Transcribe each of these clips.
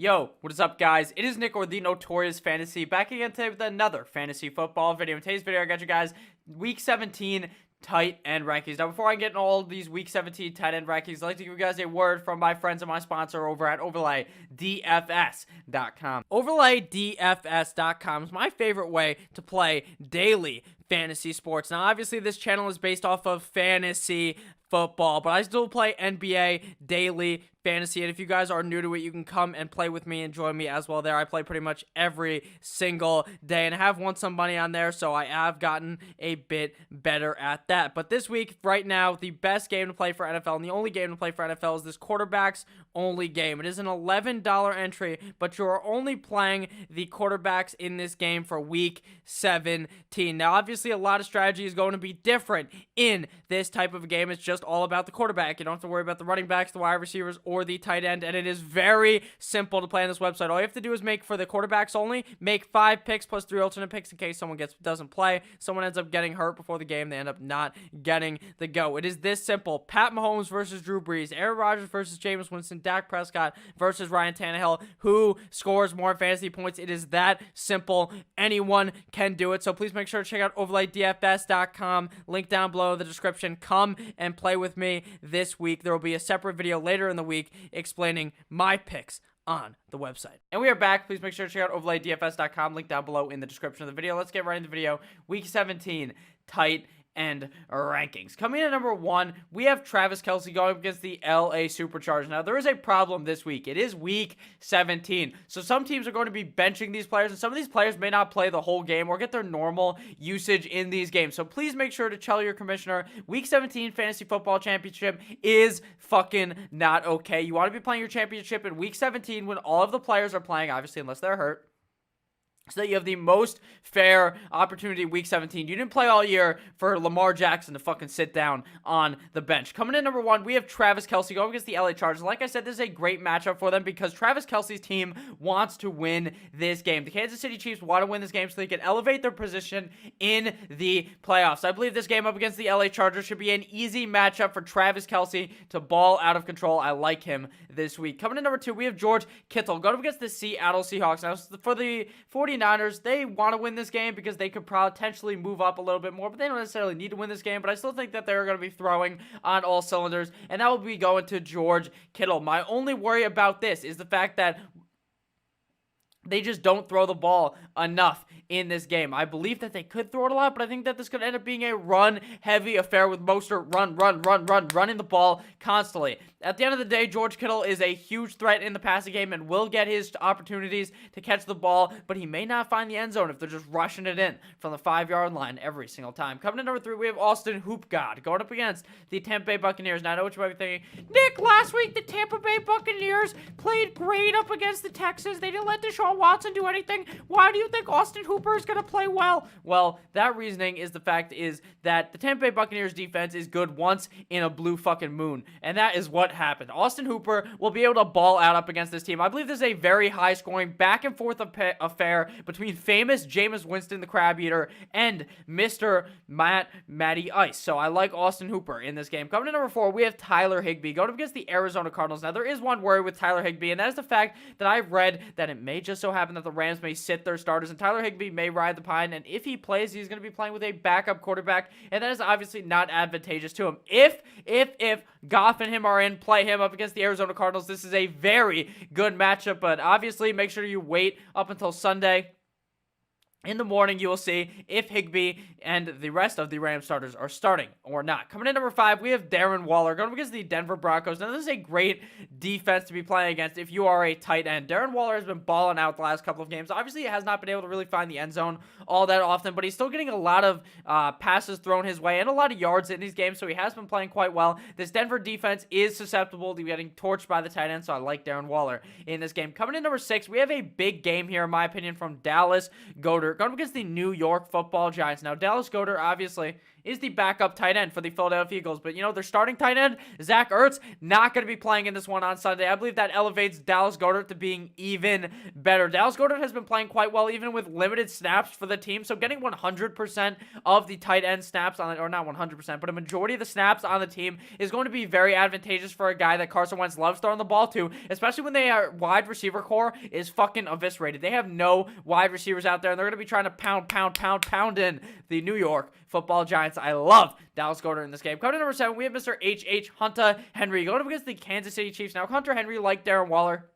Yo, what is up, guys? It is Nick, or the Notorious Fantasy, back again today with another fantasy football video. In today's video, I got you guys Week 17 tight end rankings. Now, before I get into all of these Week 17 tight end rankings, I'd like to give you guys a word from my friends and my sponsor over at OverlayDFS.com. OverlayDFS.com is my favorite way to play daily fantasy sports. Now, obviously, this channel is based off of fantasy football, but I still play NBA daily fantasy, and if you guys are new to it, you can come and play with me and join me as well there. I play pretty much every single day, and I have won some money on there, so I have gotten a bit better at that. But this week, right now, the best game to play for NFL, and the only game to play for NFL, is this quarterbacks only game. It is an $11 entry, but you're only playing the quarterbacks in this game for Week 17. Now, obviously, a lot of strategy is going to be different in this type of a game. It's just all about the quarterback. You don't have to worry about the running backs, the wide receivers, or the tight end, and it is very simple to play on this website. All you have to do is make, for the quarterbacks only, make 5 picks plus 3 alternate picks in case someone doesn't play. Someone ends up getting hurt before the game. They end up not getting the go. It is this simple. Pat Mahomes versus Drew Brees, Aaron Rodgers versus Jameis Winston, Dak Prescott versus Ryan Tannehill. Who scores more fantasy points? It is that simple. Anyone can do it. So please make sure to check out OverlayDFS.com. Link down below in the description. Come and play with me this week. There will be a separate video later in the week explaining my picks on the website. And we are back. Please make sure to check out OverlayDFS.com. Link down below in the description of the video. Let's get right into the video. Week 17 tight and rankings. Coming in at number 1, we have Travis Kelce going against the LA Superchargers. Now, there is a problem this week. It is Week 17. So some teams are going to be benching these players, and some of these players may not play the whole game or get their normal usage in these games. So please make sure to tell your commissioner Week 17 Fantasy Football Championship is fucking not okay. You want to be playing your championship in Week 17 when all of the players are playing, obviously, unless they're hurt, so that you have the most fair opportunity Week 17. You didn't play all year for Lamar Jackson to fucking sit down on the bench. Coming in number 1, we have Travis Kelce going against the LA Chargers. Like I said, this is a great matchup for them because Travis Kelce's team wants to win this game. The Kansas City Chiefs want to win this game so they can elevate their position in the playoffs. I believe this game up against the LA Chargers should be an easy matchup for Travis Kelce to ball out of control. I like him this week. Coming in number 2, we have George Kittle going up against the Seattle Seahawks. Now, for the 49ers, they want to win this game because they could potentially move up a little bit more, but they don't necessarily need to win this game. But I still think that they're going to be throwing on all cylinders, and that will be going to George Kittle. My only worry about this is the fact that they just don't throw the ball enough in this game. I believe that they could throw it a lot, but I think that this could end up being a run-heavy affair with Mostert running the ball constantly. At the end of the day, George Kittle is a huge threat in the passing game and will get his opportunities to catch the ball, but he may not find the end zone if they're just rushing it in from the 5-yard line every single time. Coming to number 3, we have Austin Hoopgod going up against the Tampa Bay Buccaneers. Now, I know what you might be thinking. Nick, last week the Tampa Bay Buccaneers played great up against the Texans. They didn't let Deshaun Watson do anything. Why do you think Austin Hooper is going to play well? Well, that reasoning is the fact is that the Tampa Bay Buccaneers defense is good once in a blue fucking moon, and that is what happened. Austin Hooper will be able to ball out up against this team. I believe this is a very high-scoring back-and-forth affair between famous Jameis Winston, the crab eater, and Mr. Matty Ice. So I like Austin Hooper in this game. Coming to number 4, we have Tyler Higbee going up against the Arizona Cardinals. Now, there is one worry with Tyler Higbee, and that is the fact that I've read that it may just so happen that the Rams may sit their starters, and Tyler Higbee may ride the pine, and if he plays, he's going to be playing with a backup quarterback, and that is obviously not advantageous to him. If Goff and him are in, play him up against the Arizona Cardinals. This is a very good matchup, but obviously make sure you wait up until Sunday. In the morning, you will see if Higbee and the rest of the Rams starters are starting or not. Coming in number 5, we have Darren Waller going up against the Denver Broncos. Now, this is a great defense to be playing against if you are a tight end. Darren Waller has been balling out the last couple of games. Obviously, he has not been able to really find the end zone all that often, but he's still getting a lot of passes thrown his way and a lot of yards in these games, so he has been playing quite well. This Denver defense is susceptible to getting torched by the tight end, so I like Darren Waller in this game. Coming in number 6, we have a big game here, in my opinion, from Dallas Goedert going up against the New York Football Giants. Now, Dallas Goedert obviously is the backup tight end for the Philadelphia Eagles. But, their starting tight end, Zach Ertz, not going to be playing in this one on Sunday. I believe that elevates Dallas Goedert to being even better. Dallas Goedert has been playing quite well, even with limited snaps for the team. So getting 100% of the tight end snaps or not 100%, but a majority of the snaps on the team is going to be very advantageous for a guy that Carson Wentz loves throwing the ball to, especially when their wide receiver core is fucking eviscerated. They have no wide receivers out there, and they're going to be trying to pound in the New York Football Giants. I love Dallas Goedert in this game. Coming to number 7, we have Mr. Hunter Henry going up against the Kansas City Chiefs. Now, Hunter Henry, like Darren Waller,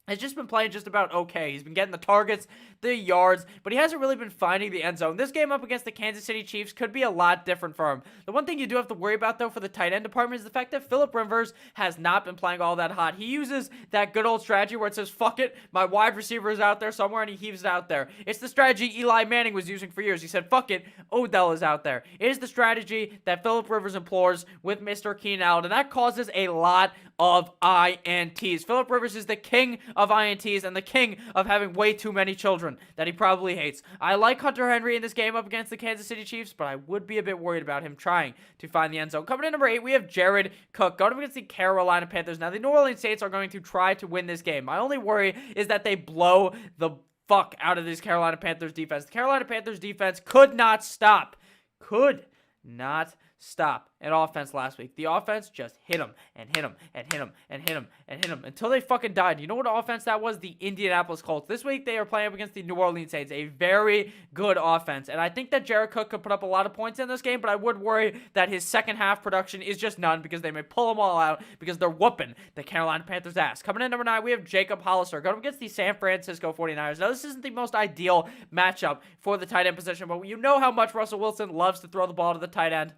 has just been playing just about okay. He's been getting the targets, the yards, but he hasn't really been finding the end zone. This game up against the Kansas City Chiefs could be a lot different for him. The one thing you do have to worry about, though, for the tight end department is the fact that Phillip Rivers has not been playing all that hot. He uses that good old strategy where it says, fuck it, my wide receiver is out there somewhere, and he heaves it out there. It's the strategy Eli Manning was using for years. He said, fuck it, Odell is out there. It is the strategy that Phillip Rivers implores with Mr. Keenan Allen, and that causes a lot of INTs. Phillip Rivers is the king of INTs and the king of having way too many children that he probably hates. I like Hunter Henry in this game up against the Kansas City Chiefs, but I would be a bit worried about him trying to find the end zone. Coming in number 8, we have Jared Cook going up against the Carolina Panthers. Now, the New Orleans Saints are going to try to win this game. My only worry is that they blow the fuck out of this Carolina Panthers defense. The Carolina Panthers defense could not stop an offense last week. The offense just hit him and hit him and hit him and hit him and hit him until they fucking died. You know what offense that was? The Indianapolis Colts. This week they are playing up against the New Orleans Saints, a very good offense. And I think that Jared Cook could put up a lot of points in this game, but I would worry that his second half production is just none because they may pull them all out because they're whooping the Carolina Panthers' ass. Coming in number 9, we have Jacob Hollister going up against the San Francisco 49ers. Now, this isn't the most ideal matchup for the tight end position, but you know how much Russell Wilson loves to throw the ball to the tight end.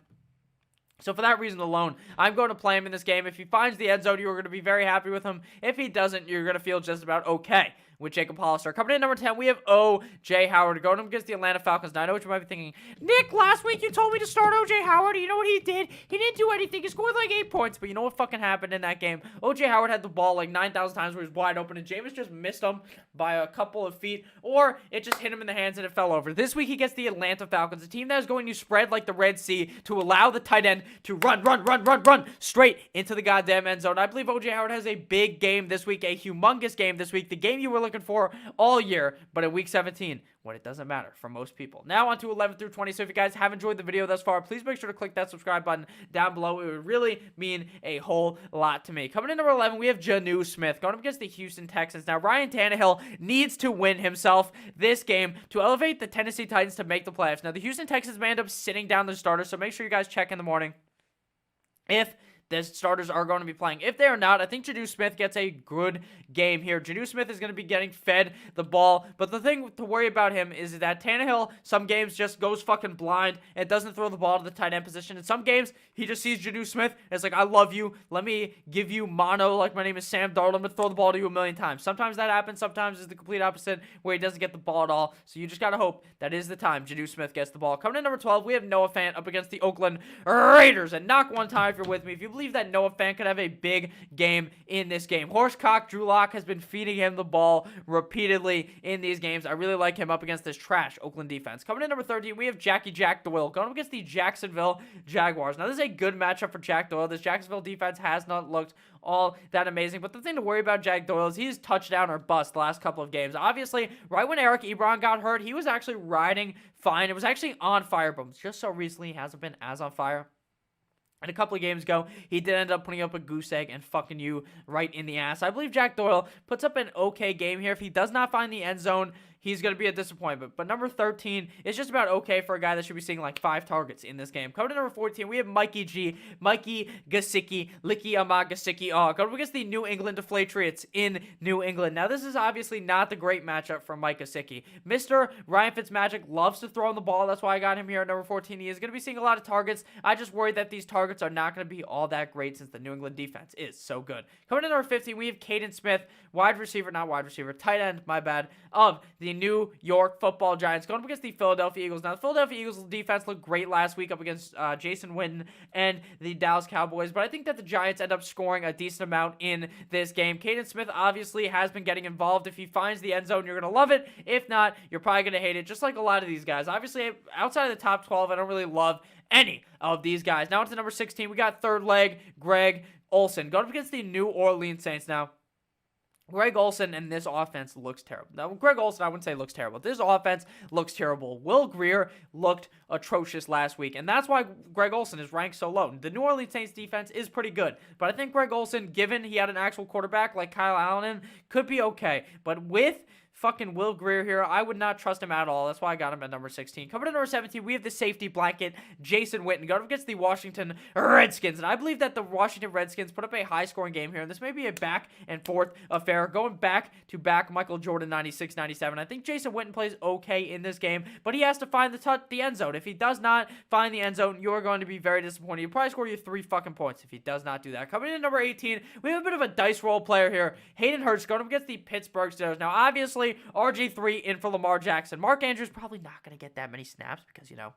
So for that reason alone, I'm going to play him in this game. If he finds the end zone, you're going to be very happy with him. If he doesn't, you're going to feel just about okay with Jacob Hollister. Coming in at number 10, we have O.J. Howard going up against the Atlanta Falcons. Now, I know what you might be thinking. Nick, last week you told me to start O.J. Howard. You know what he did? He didn't do anything. He scored like 8 points. But you know what fucking happened in that game? O.J. Howard had the ball like 9,000 times where he was wide open, and Jameis just missed him by a couple of feet, or it just hit him in the hands and it fell over. This week he gets the Atlanta Falcons, a team that is going to spread like the Red Sea to allow the tight end to run straight into the goddamn end zone. I believe O.J. Howard has a big game this week, a humongous game this week, the game you were looking for all year, but in week 17, when it doesn't matter for most people. Now on to 11 through 20. So if you guys have enjoyed the video thus far, please make sure to click that subscribe button down below. It would really mean a whole lot to me. Coming in number 11, we have Jonnu Smith going up against the Houston Texans. Now, Ryan Tannehill needs to win himself this game to elevate the Tennessee Titans to make the playoffs. Now, the Houston Texans may end up sitting down the starters, so make sure you guys check in the morning if the starters are going to be playing. If they are not, I think Jonnu Smith gets a good game here. Jonnu Smith is going to be getting fed the ball, but the thing to worry about him is that Tannehill some games just goes fucking blind and doesn't throw the ball to the tight end position. In some games, he just sees Jonnu Smith and it's like, I love you. Let me give you mono like my name is Sam Darnold. I'm going to throw the ball to you 1,000,000 times. Sometimes that happens. Sometimes it's the complete opposite where he doesn't get the ball at all. So you just got to hope that is the time Jonnu Smith gets the ball. Coming in number 12, we have Noah Fant up against the Oakland Raiders. And knock one time if you're with me. If you believe that Noah Fant could have a big game in this game. Horsecock Drew Lock has been feeding him the ball repeatedly in these games. I really like him up against this trash Oakland defense. Coming in number 13, we have Jack Doyle going up against the Jacksonville Jaguars. Now, this is a good matchup for Jack Doyle. This Jacksonville defense has not looked all that amazing, but the thing to worry about Jack Doyle is he's touchdown or bust the last couple of games. Obviously, right when Eric Ebron got hurt, he was actually riding fine. It was actually on fire, but just so recently he hasn't been as on fire. And a couple of games ago, he did end up putting up a goose egg and fucking you right in the ass. I believe Jack Doyle puts up an okay game here. If he does not find the end zone, he's going to be a disappointment. But number 13 is just about okay for a guy that should be seeing like 5 targets in this game. Coming to number 14, we have Mikey Gesicki, Licky Amagasicki. Going up against the New England Deflatriots in New England. Now, this is obviously not the great matchup for Mike Gesicki. Mr. Ryan Fitzmagic loves to throw on the ball. That's why I got him here at number 14. He is going to be seeing a lot of targets. I just worry that these targets are not going to be all that great since the New England defense is so good. Coming to number 15, we have Caden Smith, tight end, of the the New York Football Giants going up against the Philadelphia Eagles. Now, the Philadelphia Eagles defense looked great last week up against Jason Witten and the Dallas Cowboys, but I think that the Giants end up scoring a decent amount in this game. Kaden Smith obviously has been getting involved. If he finds the end zone, you're going to love it. If not, you're probably going to hate it, just like a lot of these guys. Obviously, outside of the top 12, I don't really love any of these guys. Now, to number 16, we got third leg, Greg Olsen going up against the New Orleans Saints. Now, Greg Olsen and this offense looks terrible. Now, Greg Olsen, I wouldn't say looks terrible. This offense looks terrible. Will Grier looked atrocious last week, and that's why Greg Olsen is ranked so low. The New Orleans Saints defense is pretty good, but I think Greg Olsen, given he had an actual quarterback like Kyle Allen, could be okay. But with fucking Will Grier here, I would not trust him at all. That's why I got him at number 16. Coming to number 17, we have the safety blanket, Jason Witten, going up against the Washington Redskins. And I believe that the Washington Redskins put up a high-scoring game here, and this may be a back-and-forth affair. Going back-to-back Michael Jordan 96-97. I think Jason Witten plays okay in this game, but he has to find the end zone. If he does not find the end zone, you're going to be very disappointed. He'll probably score you 3 fucking points if he does not do that. Coming in at number 18, we have a bit of a dice roll player here. Hayden Hurst going up against the Pittsburgh Steelers. Now, obviously, RG3 in for Lamar Jackson. Mark Andrews probably not going to get that many snaps because, you know,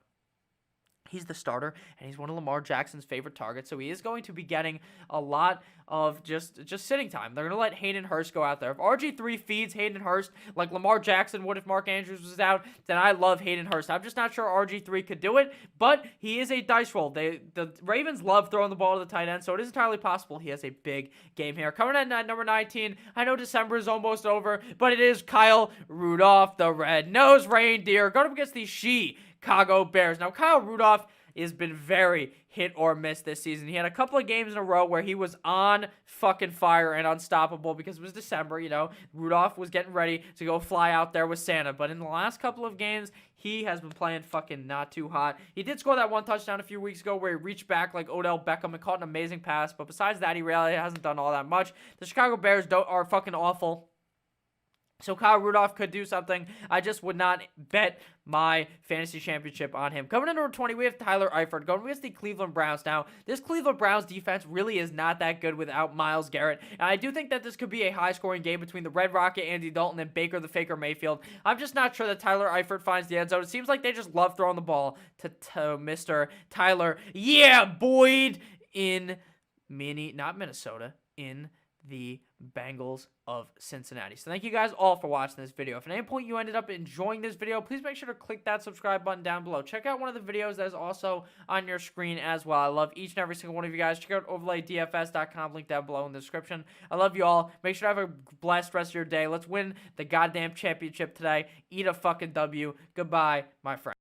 he's the starter, and he's one of Lamar Jackson's favorite targets, so he is going to be getting a lot of just sitting time. They're going to let Hayden Hurst go out there. If RG3 feeds Hayden Hurst like Lamar Jackson would if Mark Andrews was out, then I love Hayden Hurst. I'm just not sure RG3 could do it, but he is a dice roll. The Ravens love throwing the ball to the tight end, so it is entirely possible he has a big game here. Coming in at number 19, I know December is almost over, but it is Kyle Rudolph, the red-nosed reindeer, going up against the Chicago Bears. Now, Kyle Rudolph has been very hit or miss this season. He had a couple of games in a row where he was on fucking fire and unstoppable because it was December, you know. Rudolph was getting ready to go fly out there with Santa. But in the last couple of games, he has been playing fucking not too hot. He did score that one touchdown a few weeks ago where he reached back like Odell Beckham and caught an amazing pass. But besides that, he really hasn't done all that much. The Chicago Bears are fucking awful. So Kyle Rudolph could do something. I just would not bet my fantasy championship on him. Coming in number 20, we have Tyler Eifert going against the Cleveland Browns. Now, this Cleveland Browns defense really is not that good without Myles Garrett. And I do think that this could be a high-scoring game between the Red Rocket, Andy Dalton, and Baker the Faker Mayfield. I'm just not sure that Tyler Eifert finds the end zone. It seems like they just love throwing the ball to Mr. Tyler. Yeah, Boyd in not Minnesota, in the Bengals of Cincinnati. So thank you guys all for watching this video. If at any point you ended up enjoying this video, please make sure to click that subscribe button down below. Check out one of the videos that is also on your screen as well. I love each and every single one of you guys. Check out overlaydfs.com, link down below in the description. I love you all. Make sure to have a blessed rest of your day. Let's win the goddamn championship today. Eat a fucking W. Goodbye, my friend.